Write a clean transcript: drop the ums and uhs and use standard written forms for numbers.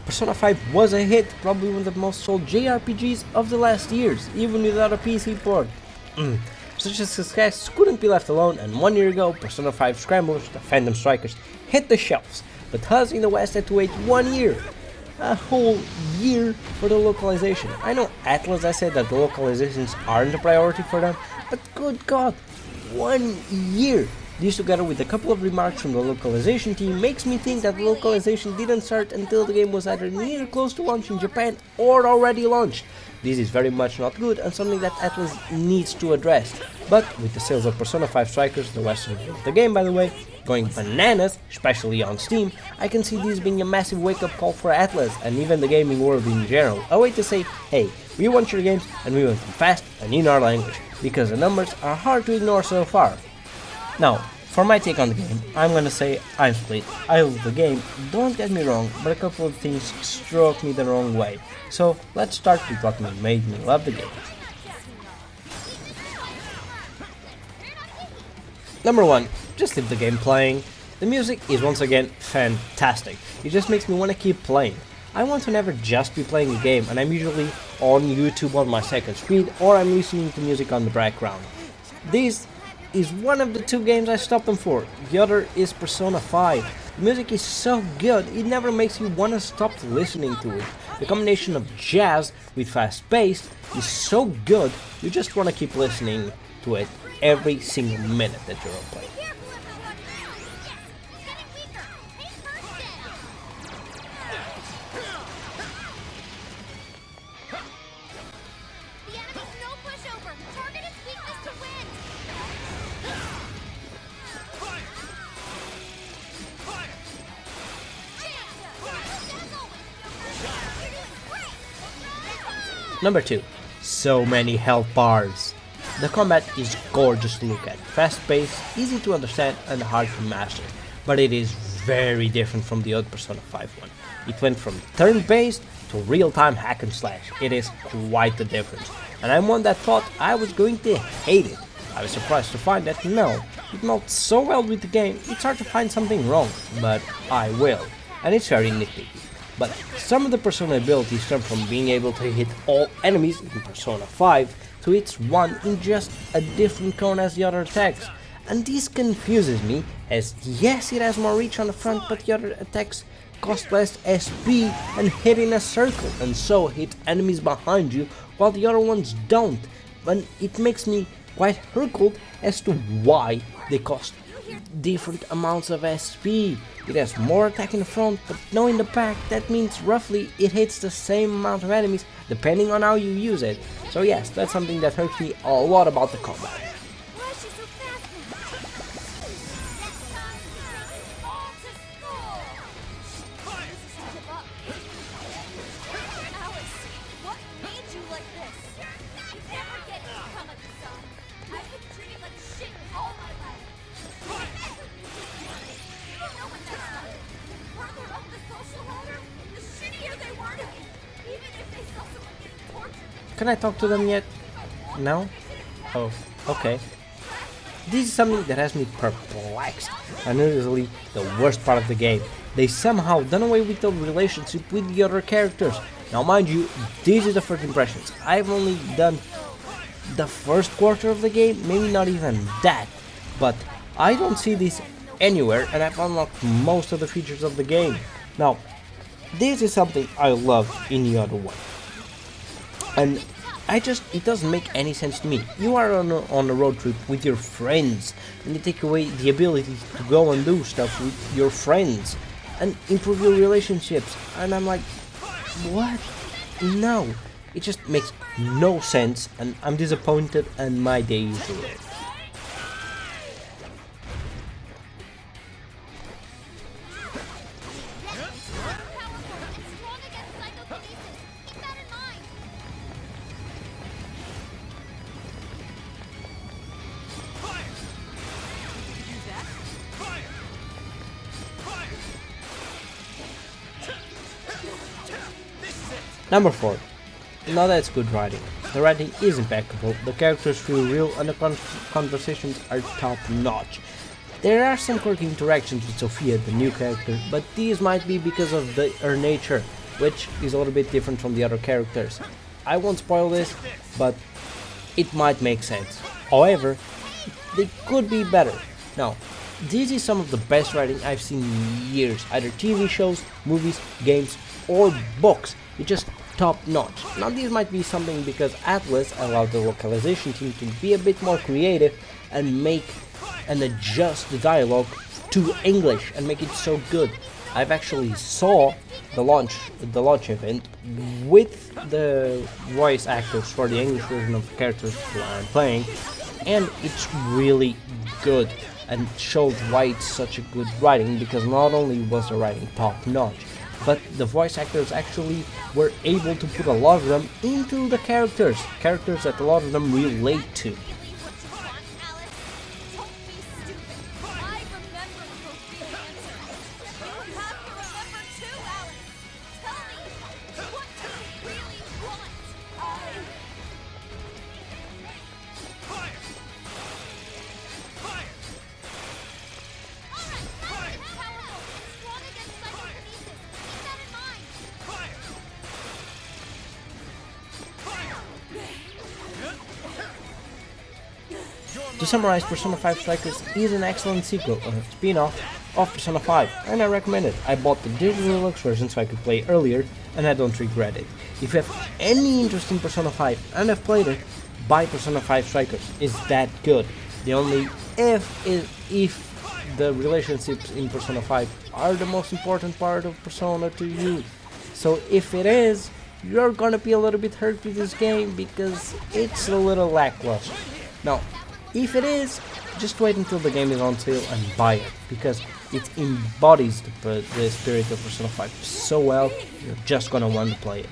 Persona 5 was a hit, probably one of the most sold JRPGs of the last years, even without a PC port. Such a success couldn't be left alone, and 1 year ago, Persona 5 Scramblers, the Phantom Strikers, hit the shelves, but us in the West had to wait 1 year. A whole year for the localization. I know Atlus, I said that the localizations aren't a priority for them, but good god, 1 year! This, together with a couple of remarks from the localization team, makes me think that the localization didn't start until the game was either near close to launch in Japan or already launched. This is very much not good and something that Atlus needs to address. But with the sales of Persona 5 Strikers, the western version of the game by the way, going bananas, especially on Steam, I can see this being a massive wake-up call for Atlus and even the gaming world in general. A way to say, hey, we want your games and we want them fast and in our language, because the numbers are hard to ignore so far. Now, for my take on the game, I'm gonna say I'm split. I love the game, don't get me wrong, but a couple of things struck me the wrong way. So let's start with what made me love the game. Number 1, just leave the game playing. The music is once again fantastic. It just makes me want to keep playing. I want to never just be playing a game, and I'm usually on YouTube on my second speed, or I'm listening to music on the background. This is one of the 2 games I stopped them for. The other is Persona 5. The music is so good, it never makes you want to stop listening to it. The combination of jazz with fast pace is so good, you just want to keep listening to it every single minute that you're playing. Number 2, so many health bars. The combat is gorgeous to look at, fast paced, easy to understand and hard to master, but it is very different from the old Persona 5 one. It went from turn-based to real-time hack and slash. It is quite the difference, and I'm one that thought I was going to hate it. I was surprised to find that no, it melts so well with the game, it's hard to find something wrong, but I will, and it's very nitpicky. But some of the Persona abilities come from being able to hit all enemies in Persona 5 to hit one in just a different cone as the other attacks. And this confuses me, as yes, it has more reach on the front, but the other attacks cost less SP and hit in a circle, and so hit enemies behind you while the other ones don't. And it makes me quite hurtled as to why they cost different amounts of SP. It has more attack in the front, but no in the back. That means roughly it hits the same amount of enemies depending on how you use it. So yes, that's something that hurts me a lot about the combat. Can I talk to them yet? No? Oh, okay. This is something that has me perplexed, and usually the worst part of the game. They somehow done away with the relationship with the other characters. Now mind you, this is the first impressions. I've only done the first quarter of the game, maybe not even that, but I don't see this anywhere, and I've unlocked most of the features of the game. Now, this is something I love in the other one. And it doesn't make any sense to me. You are on a road trip with your friends, and you take away the ability to go and do stuff with your friends and improve your relationships. And I'm like, what? No, it just makes no sense, and I'm disappointed, and my day is ruined. Number 4. Now that's good writing. The writing is impeccable, the characters feel real, and the conversations are top notch. There are some quirky interactions with Sophia, the new character, but these might be because of her nature. which is a little bit different from the other characters. I won't spoil this, but it might make sense. However, they could be better. Now, this is some of the best writing I've seen in years, either TV shows, movies, games, or books. It's just top notch. Now this might be something because Atlus allowed the localization team to be a bit more creative and make and adjust the dialogue to English and make it so good. I've actually saw the launch event with the voice actors for the English version of the characters I'm playing, and it's really good and shows why it's such a good writing, because not only was the writing top notch, but the voice actors actually were able to put a lot of them into the characters that a lot of them relate to. To summarize, Persona 5 Strikers is an excellent sequel, a spin-off of Persona 5, and I recommend it. I bought the digital deluxe version so I could play earlier, and I don't regret it. If you have any interest in Persona 5 and have played it, buy Persona 5 Strikers. It's that good. The only if is if the relationships in Persona 5 are the most important part of Persona to you. So if it is, you're gonna be a little bit hurt with this game because it's a little lackluster. Now, if it is, just wait until the game is on sale and buy it, because it embodies the spirit of Persona 5 so well, you're just gonna want to play it.